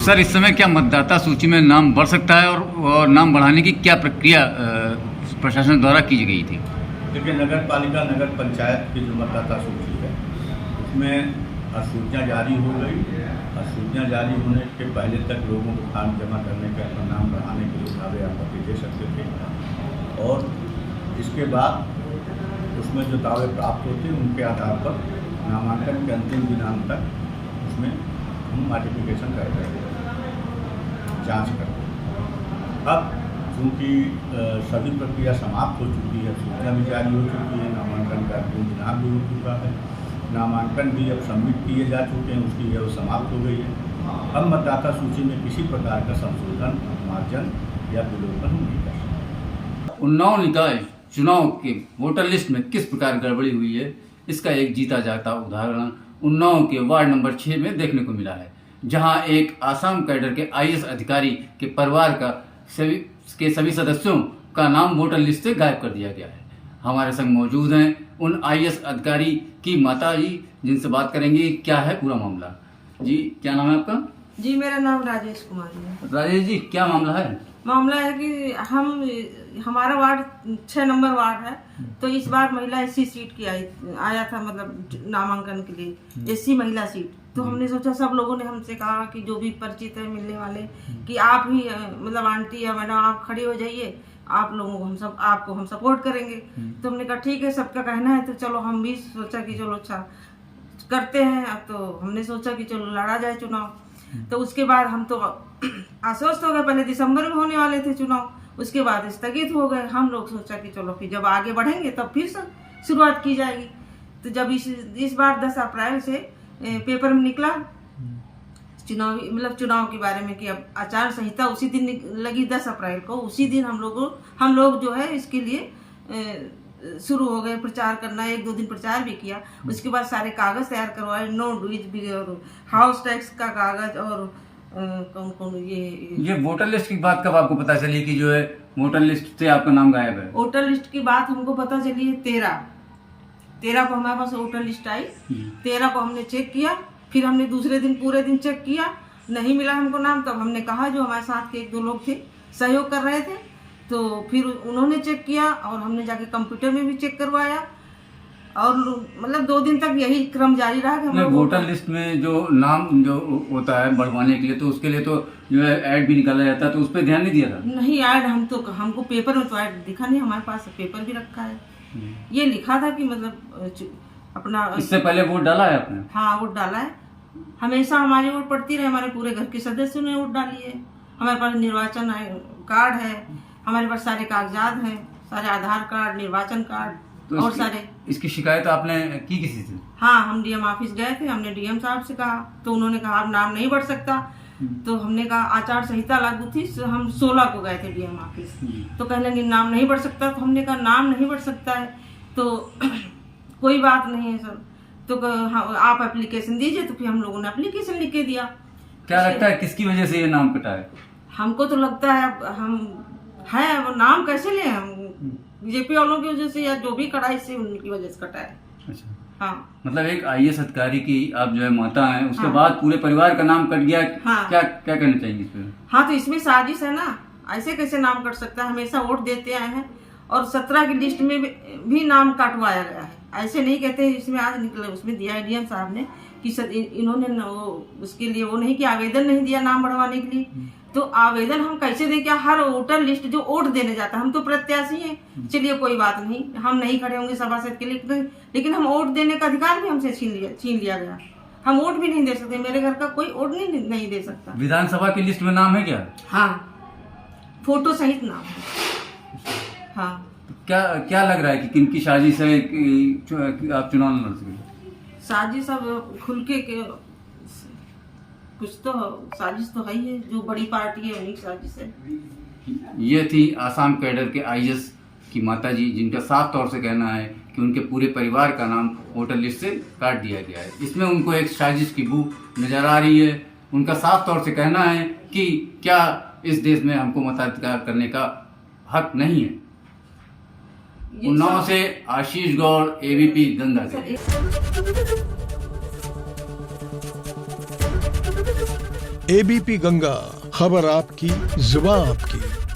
Sir, इस समय क्या मतदाता सूची में नाम बढ़ सकता है और नाम बढ़ाने की क्या प्रक्रिया प्रशासन द्वारा की गई थी? देखिए, नगर पालिका नगर पंचायत की जो मतदाता सूची है उसमें अधिसूचना जारी हो गई। अधिसूचना जारी होने के पहले तक लोगों को फॉर्म जमा करने के अपना नाम बढ़ाने के लिए दावे आपत्ति दे सकते थे और इसके बाद उसमें जो दावे प्राप्त होते हैं उनके आधार पर नामांकन के अंतिम दिनांक तक उसमें हम नोटिफिकेशन कर रहे हैं, जांच कर रहे हैं। अब चूँकि सभी प्रक्रिया समाप्त हो चुकी है, सूचना भी जारी हो चुकी है, नामांकन का अंतिम दिनांक भी हो चुका है, नामांकन भी अब सबमिट किए जा चुके हैं, उसकी व्यवस्था समाप्त हो गई है। अब मतदाता सूची में किसी प्रकार का संशोधन, मार्जन या विलोपन नहीं कर सकते। उन्नाव निकाय चुनाव के वोटर लिस्ट में किस प्रकार गड़बड़ी हुई है, इसका एक जीता जागता उदाहरण उन्नाव के वार्ड नंबर 6 में देखने को मिला है, जहां एक आसाम कैडर के आईएएस अधिकारी के परिवार का सभी सदस्यों का नाम वोटर लिस्ट से गायब कर दिया गया है। हमारे संग मौजूद हैं उन आईएएस अधिकारी की माता जी, जिनसे बात करेंगे क्या है पूरा मामला। जी, क्या नाम है आपका? जी, मेरा नाम राजेश कुमारी है। राजेश जी, क्या मामला है? मामला है कि हमारा वार्ड 6 नंबर वार्ड है, तो इस बार महिला एससी सीट की आया था, मतलब नामांकन के लिए एससी महिला सीट। तो हमने सोचा, सब लोगों ने हमसे कहा कि जो भी परिचित है मिलने वाले, कि आप ही मतलब आंटी या मैडम आप खड़ी हो जाइए, आप लोगों को आपको हम सपोर्ट करेंगे। तो हमने कहा ठीक है, सबका कहना है तो चलो। हम भी सोचा कि चलो अच्छा करते हैं। अब तो हमने सोचा कि चलो लड़ा जाए चुनाव। तो उसके बाद हम तो आश्वस्त हो गए, पहले दिसंबर में होने वाले थे चुनाव, उसके बाद स्थगित हो गए। हम लोग सोचा कि चलो फिर जब आगे बढ़ेंगे तब फिर से शुरुआत की जाएगी। तो जब इस बार 10 अप्रैल से पेपर में निकला चुनाव के बारे में कि अब आचार संहिता उसी दिन लगी 10 अप्रैल को, उसी दिन हम लोग जो है इसके लिए शुरू हो गए प्रचार करना। 1-2 दिन प्रचार भी किया। उसके बाद सारे कागज तैयार करवाए, नो डूज भी और हाउस टैक्स का कागज और कौन ये वोटर लिस्ट की बात कब आपको पता चली कि जो है वोटर लिस्ट से आपका नाम गायब है? वोटर लिस्ट की बात हमको पता चली है 13 को हमारे पास वोटर लिस्ट आई। 13 को हमने चेक किया, फिर हमने दूसरे दिन पूरे दिन चेक किया, नहीं मिला हमको नाम। तब हमने कहा, जो हमारे साथ के 1-2 लोग थे सहयोग कर रहे थे, तो फिर उन्होंने चेक किया और हमने जाके कंप्यूटर में भी चेक करवाया। और मतलब 2 दिन तक यही क्रम जारी रहा कि हम वोटर लिस्ट में जो नाम जो होता है बढ़वाने के लिए, तो उसके लिए तो जो है ऐड भी निकाला जाता है, तो उस पर ध्यान नहीं दिया था? नहीं, ऐड हमको पेपर में तो ऐड दिखा नहीं। हमारे पास पेपर भी रखा है, ये लिखा था कि मतलब अपना। इससे पहले वोट डाला है आपने? हाँ, वोट डाला है। हमेशा हमारी वोट पड़ती रहे, हमारे पूरे घर के सदस्यों ने वोट डाली है। हमारे पास निर्वाचन कार्ड है, हमारे पास सारे कागजात हैं, सारे आधार कार्ड, निर्वाचन कार्ड, तो और सारे। इसकी शिकायत आपने की किसी से? हाँ, हम डीएम ऑफिस गए थे, हमने डीएम साहब से कहा, तो उन्होंने कहा अब नाम नहीं बढ़ सकता। तो हमने कहा आचार संहिता लागू थी, हम 16 को गए थे डीएम ऑफिस, तो कहने लगे नाम नहीं बढ़ सकता। तो हमने कहा नाम नहीं बढ़ सकता है तो कोई बात नहीं है सर, तो आप एप्लीकेशन दीजिए। तो फिर हम लोगों ने एप्लीकेशन लिख के दिया। क्या लगता है किसकी वजह से ये नाम कटा है? हमको तो लगता है वो नाम कैसे ले, हम बीजेपी वालों की वजह से या जो भी कटा, इससे उनकी वजह से कटा है। अच्छा, हाँ, मतलब एक आईएएस अधिकारी की आप जो है माता हैं, उसके बाद पूरे परिवार का नाम कट गया। हाँ, क्या कहना चाहिए इस पर? हाँ, तो इसमें साजिश है ना, ऐसे कैसे नाम कट सकता है? हमेशा वोट देते आए हैं और 17 की लिस्ट में भी नाम काटवाया गया है। ऐसे नहीं कहते इसमें आज निकले, उसमें दिया है डीएम साहब ने कि इन्होंने उसके लिए वो नहीं कि आवेदन नहीं दिया नाम बढ़वाने के लिए। तो आवेदन हम कैसे दें? क्या हर वोटर लिस्ट जो वोट देने जाता है, हम तो प्रत्याशी हैं, चलिए कोई बात नहीं, हम नहीं खड़े होंगे सभासद के लिए, लेकिन हम वोट देने का अधिकार भी हमसे छीन लिया गया। हम वोट भी नहीं दे सकते, मेरे घर का कोई वोट नहीं दे सकता। विधानसभा की लिस्ट में नाम है क्या? हाँ, फोटो सहित नाम है। हाँ, क्या लग रहा है कि किनकी साजिश है कि आप चुनाव लड़ सके? साजिश अब खुल के कुछ तो साजिश तो है ही है, जो बड़ी पार्टी है उन्हीं की साजिश है। ये थी आसाम कैडर के आईएएस की माता जी, जिनका साफ तौर से कहना है कि उनके पूरे परिवार का नाम वोटर लिस्ट से काट दिया गया है। इसमें उनको एक साजिश की बू नजर आ रही है। उनका साफ तौर से कहना है कि क्या इस देश में हमको मताधिकार करने का हक नहीं है। उन्नाव से आशीष गौड़, एबीपी गंगा। एबीपी गंगा, खबर आपकी, जुबान आपकी।